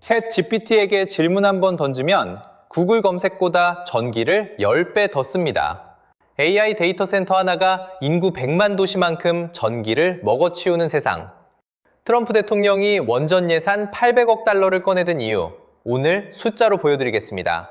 챗 GPT에게 질문 한번 던지면 구글 검색보다 전기를 10배 더 씁니다. AI 데이터 센터 하나가 인구 100만 도시만큼 전기를 먹어치우는 세상. 트럼프 대통령이 원전 예산 800억 달러를 꺼내든 이유, 오늘 숫자로 보여드리겠습니다.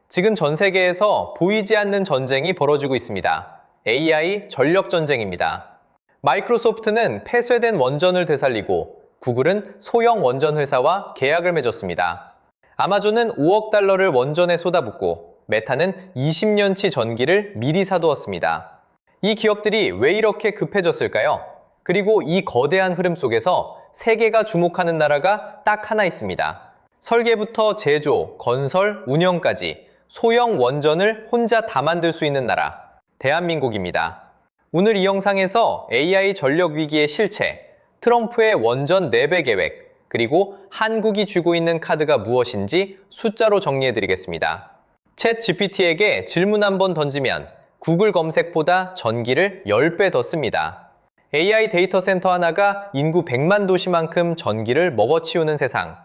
지금 전 세계에서 보이지 않는 전쟁이 벌어지고 있습니다. AI 전력 전쟁입니다. 마이크로소프트는 폐쇄된 원전을 되살리고 구글은 소형 원전 회사와 계약을 맺었습니다. 아마존은 5억 달러를 원전에 쏟아붓고 메타는 20년치 전기를 미리 사두었습니다. 이 기업들이 왜 이렇게 급해졌을까요? 그리고 이 거대한 흐름 속에서 세계가 주목하는 나라가 딱 하나 있습니다. 설계부터 제조, 건설, 운영까지 소형 원전을 혼자 다 만들 수 있는 나라, 대한민국입니다. 오늘 이 영상에서 AI 전력 위기의 실체, 트럼프의 원전 4배 계획, 그리고 한국이 쥐고 있는 카드가 무엇인지 숫자로 정리해드리겠습니다. 챗 GPT에게 질문 한번 던지면 구글 검색보다 전기를 10배 더 씁니다. AI 데이터 센터 하나가 인구 100만 도시만큼 전기를 먹어치우는 세상.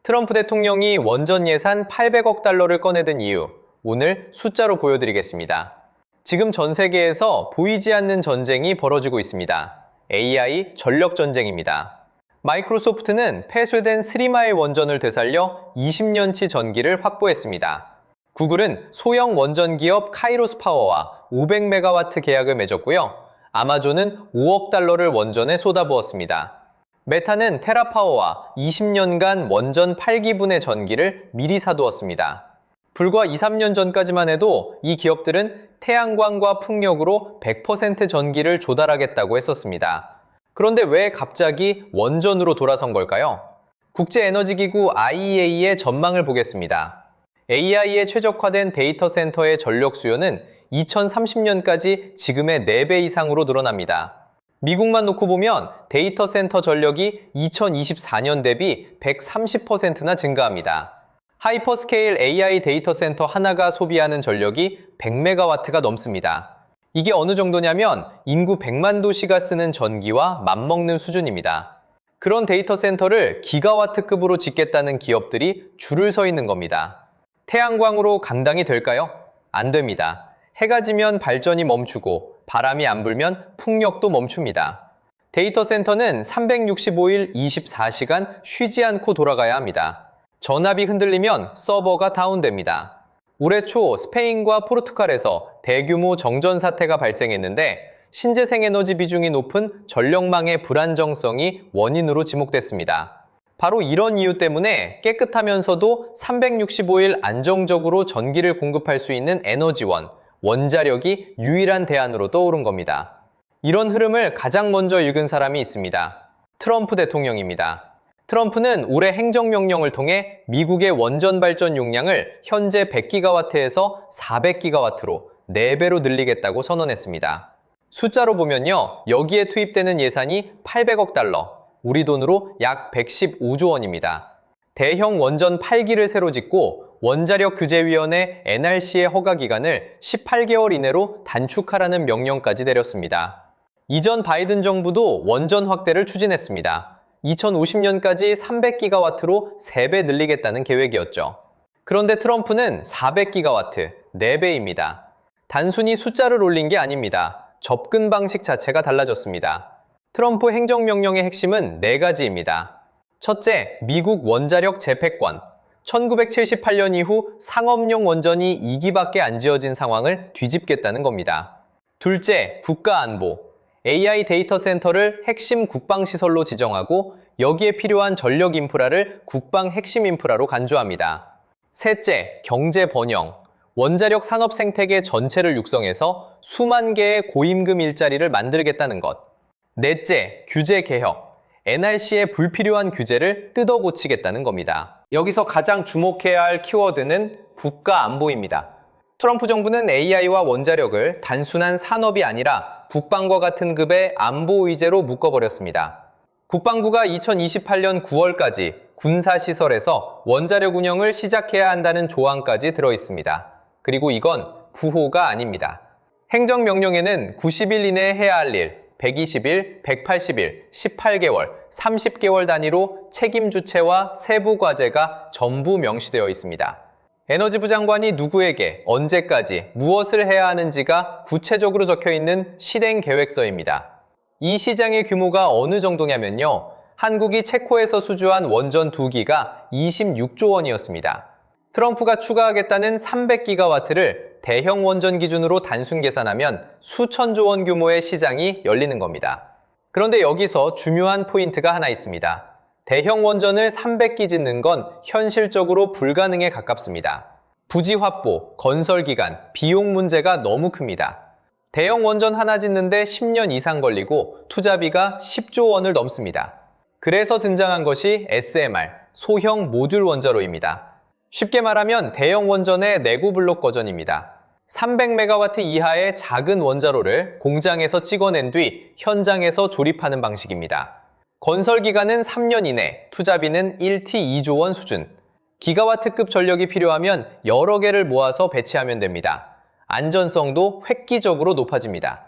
트럼프 대통령이 원전 예산 800억 달러를 꺼내든 이유, 오늘 숫자로 보여드리겠습니다. 지금 전 세계에서 보이지 않는 전쟁이 벌어지고 있습니다. AI 전력 전쟁입니다. 마이크로소프트는 폐쇄된 3마일 원전을 되살려 20년치 전기를 확보했습니다. 구글은 소형 원전 기업 카이로스 파워와 500메가와트 계약을 맺었고요. 아마존은 5억 달러를 원전에 쏟아부었습니다. 메타는 테라파워와 20년간 원전 8기분의 전기를 미리 사두었습니다. 불과 2, 3년 전까지만 해도 이 기업들은 태양광과 풍력으로 100% 전기를 조달하겠다고 했었습니다. 그런데 왜 갑자기 원전으로 돌아선 걸까요? 국제에너지기구 IEA의 전망을 보겠습니다. AI에 최적화된 데이터 센터의 전력 수요는 2030년까지 지금의 4배 이상으로 늘어납니다. 미국만 놓고 보면 데이터 센터 전력이 2024년 대비 130%나 증가합니다. 하이퍼스케일 AI 데이터 센터 하나가 소비하는 전력이 100메가와트가 넘습니다. 이게 어느 정도냐면 인구 100만 도시가 쓰는 전기와 맞먹는 수준입니다. 그런 데이터 센터를 기가와트급으로 짓겠다는 기업들이 줄을 서 있는 겁니다. 태양광으로 감당이 될까요? 안 됩니다. 해가 지면 발전이 멈추고 바람이 안 불면 풍력도 멈춥니다. 데이터 센터는 365일 24시간 쉬지 않고 돌아가야 합니다. 전압이 흔들리면 서버가 다운됩니다. 올해 초 스페인과 포르투갈에서 대규모 정전 사태가 발생했는데 신재생에너지 비중이 높은 전력망의 불안정성이 원인으로 지목됐습니다. 바로 이런 이유 때문에 깨끗하면서도 365일 안정적으로 전기를 공급할 수 있는 에너지원, 원자력이 유일한 대안으로 떠오른 겁니다. 이런 흐름을 가장 먼저 읽은 사람이 있습니다. 트럼프 대통령입니다. 트럼프는 올해 행정명령을 통해 미국의 원전 발전 용량을 현재 100기가와트에서 400기가와트로 4배로 늘리겠다고 선언했습니다. 숫자로 보면요, 여기에 투입되는 예산이 800억 달러, 우리 돈으로 약 115조 원입니다. 대형 원전 8기를 새로 짓고 원자력 규제위원회 NRC의 허가 기간을 18개월 이내로 단축하라는 명령까지 내렸습니다. 이전 바이든 정부도 원전 확대를 추진했습니다. 2050년까지 300기가와트로 3배 늘리겠다는 계획이었죠. 그런데 트럼프는 400기가와트, 4배입니다. 단순히 숫자를 올린 게 아닙니다. 접근 방식 자체가 달라졌습니다. 트럼프 행정명령의 핵심은 4가지입니다. 첫째, 미국 원자력 재패권. 1978년 이후 상업용 원전이 2기밖에 안 지어진 상황을 뒤집겠다는 겁니다. 둘째, 국가안보. AI 데이터 센터를 핵심 국방시설로 지정하고 여기에 필요한 전력 인프라를 국방 핵심 인프라로 간주합니다. 셋째, 경제 번영. 원자력 산업 생태계 전체를 육성해서 수만 개의 고임금 일자리를 만들겠다는 것. 넷째, 규제 개혁. NRC의 불필요한 규제를 뜯어 고치겠다는 겁니다. 여기서 가장 주목해야 할 키워드는 국가 안보입니다. 트럼프 정부는 AI와 원자력을 단순한 산업이 아니라 국방과 같은 급의 안보 의제로 묶어버렸습니다. 국방부가 2028년 9월까지 군사시설에서 원자력 운영을 시작해야 한다는 조항까지 들어있습니다. 그리고 이건 구호가 아닙니다. 행정명령에는 90일 이내에 해야 할 일, 120일, 180일, 18개월, 30개월 단위로 책임 주체와 세부 과제가 전부 명시되어 있습니다. 에너지부 장관이 누구에게 언제까지 무엇을 해야 하는지가 구체적으로 적혀 있는 실행 계획서입니다. 이 시장의 규모가 어느 정도냐면요. 한국이 체코에서 수주한 원전 2기가 26조 원이었습니다. 트럼프가 추가하겠다는 300기가와트를 대형 원전 기준으로 단순 계산하면 수천조 원 규모의 시장이 열리는 겁니다. 그런데 여기서 중요한 포인트가 하나 있습니다. 대형 원전을 300기 짓는 건 현실적으로 불가능에 가깝습니다. 부지 확보, 건설 기간, 비용 문제가 너무 큽니다. 대형 원전 하나 짓는데 10년 이상 걸리고 투자비가 10조 원을 넘습니다. 그래서 등장한 것이 SMR, 소형 모듈 원자로입니다. 쉽게 말하면 대형 원전의 내구 블록 버전입니다. 300메가와트 이하의 작은 원자로를 공장에서 찍어낸 뒤 현장에서 조립하는 방식입니다. 건설 기간은 3년 이내, 투자비는 1티 2조 원 수준. 기가와트급 전력이 필요하면 여러 개를 모아서 배치하면 됩니다. 안전성도 획기적으로 높아집니다.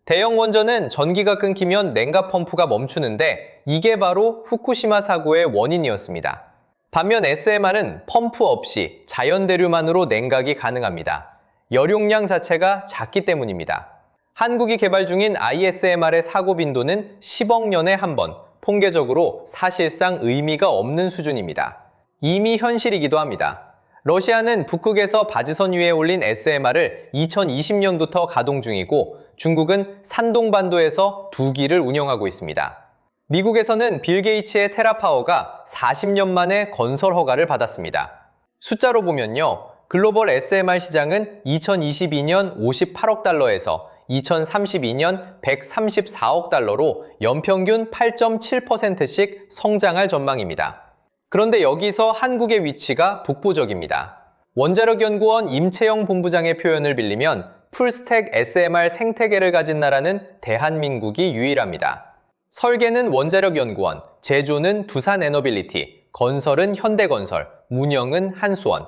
대형 원전은 전기가 끊기면 냉각 펌프가 멈추는데 이게 바로 후쿠시마 사고의 원인이었습니다. 반면 SMR은 펌프 없이 자연 대류만으로 냉각이 가능합니다. 열용량 자체가 작기 때문입니다. 한국이 개발 중인 ISMR의 사고 빈도는 10억 년에 한 번, 통계적으로 사실상 의미가 없는 수준입니다. 이미 현실이기도 합니다. 러시아는 북극에서 바지선 위에 올린 SMR을 2020년부터 가동 중이고 중국은 산동반도에서 2기를 운영하고 있습니다. 미국에서는 빌 게이츠의 테라파워가 40년 만에 건설 허가를 받았습니다. 숫자로 보면요. 글로벌 SMR 시장은 2022년 58억 달러에서 2032년 134억 달러로 연평균 8.7%씩 성장할 전망입니다. 그런데 여기서 한국의 위치가 북부적입니다. 원자력연구원 임채영 본부장의 표현을 빌리면 풀스택 SMR 생태계를 가진 나라는 대한민국이 유일합니다. 설계는 원자력연구원, 제조는 두산에너빌리티, 건설은 현대건설, 운영은 한수원.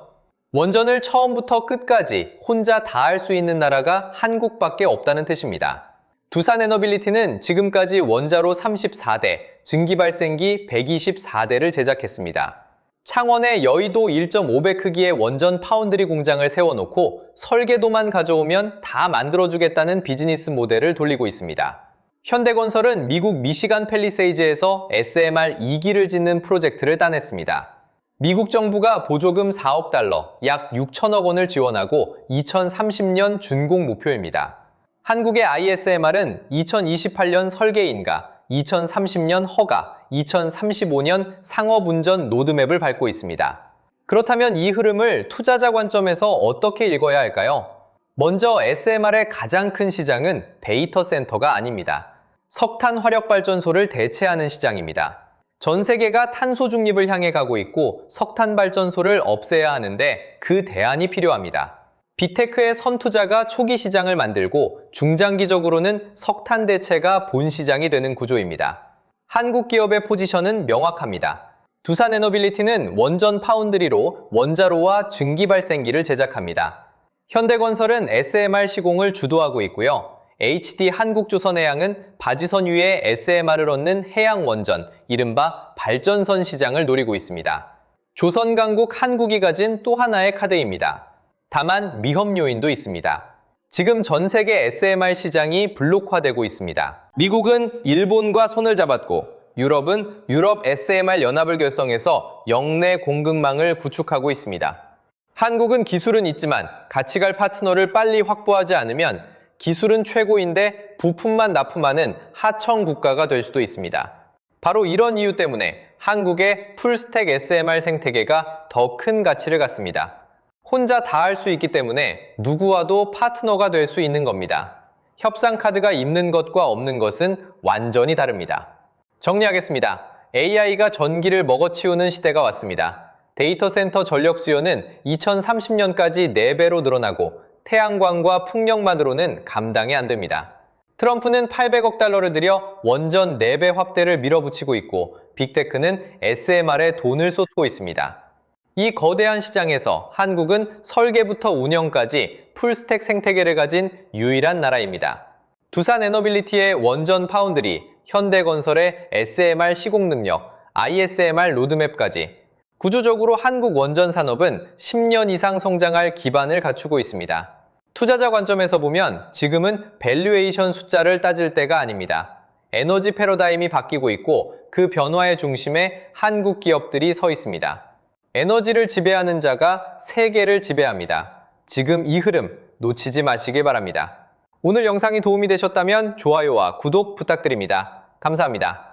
원전을 처음부터 끝까지 혼자 다 할 수 있는 나라가 한국밖에 없다는 뜻입니다. 두산에너빌리티는 지금까지 원자로 34대, 증기발생기 124대를 제작했습니다. 창원에 여의도 1.5배 크기의 원전 파운드리 공장을 세워놓고 설계도만 가져오면 다 만들어주겠다는 비즈니스 모델을 돌리고 있습니다. 현대건설은 미국 미시간 팰리세이즈에서 SMR 2기를 짓는 프로젝트를 따냈습니다. 미국 정부가 보조금 4억 달러, 약 6천억 원을 지원하고 2030년 준공 목표입니다. 한국의 ISMR은 2028년 설계인가, 2030년 허가, 2035년 상업운전 로드맵을 밟고 있습니다. 그렇다면 이 흐름을 투자자 관점에서 어떻게 읽어야 할까요? 먼저 SMR의 가장 큰 시장은 데이터 센터가 아닙니다. 석탄 화력발전소를 대체하는 시장입니다. 전 세계가 탄소 중립을 향해 가고 있고 석탄 발전소를 없애야 하는데 그 대안이 필요합니다. 빅테크의 선투자가 초기 시장을 만들고 중장기적으로는 석탄 대체가 본 시장이 되는 구조입니다. 한국 기업의 포지션은 명확합니다. 두산에너빌리티는 원전 파운드리로 원자로와 증기발생기를 제작합니다. 현대건설은 SMR 시공을 주도하고 있고요. HD 한국조선해양은 바지선 위에 SMR을 얻는 해양원전, 이른바 발전선 시장을 노리고 있습니다. 조선강국 한국이 가진 또 하나의 카드입니다. 다만 위험 요인도 있습니다. 지금 전 세계 SMR 시장이 블록화되고 있습니다. 미국은 일본과 손을 잡았고 유럽은 유럽 SMR 연합을 결성해서 영내 공급망을 구축하고 있습니다. 한국은 기술은 있지만 같이 갈 파트너를 빨리 확보하지 않으면 기술은 최고인데 부품만 납품하는 하청 국가가 될 수도 있습니다. 바로 이런 이유 때문에 한국의 풀스택 SMR 생태계가 더 큰 가치를 갖습니다. 혼자 다 할 수 있기 때문에 누구와도 파트너가 될 수 있는 겁니다. 협상 카드가 있는 것과 없는 것은 완전히 다릅니다. 정리하겠습니다. AI가 전기를 먹어치우는 시대가 왔습니다. 데이터 센터 전력 수요는 2030년까지 4배로 늘어나고 태양광과 풍력만으로는 감당이 안 됩니다. 트럼프는 800억 달러를 들여 원전 4배 확대를 밀어붙이고 있고 빅테크는 SMR에 돈을 쏟고 있습니다. 이 거대한 시장에서 한국은 설계부터 운영까지 풀스택 생태계를 가진 유일한 나라입니다. 두산 에너빌리티의 원전 파운드리, 현대건설의 SMR 시공 능력, ISMR 로드맵까지 구조적으로 한국 원전 산업은 10년 이상 성장할 기반을 갖추고 있습니다. 투자자 관점에서 보면 지금은 밸류에이션 숫자를 따질 때가 아닙니다. 에너지 패러다임이 바뀌고 있고 그 변화의 중심에 한국 기업들이 서 있습니다. 에너지를 지배하는 자가 세계를 지배합니다. 지금 이 흐름 놓치지 마시길 바랍니다. 오늘 영상이 도움이 되셨다면 좋아요와 구독 부탁드립니다. 감사합니다.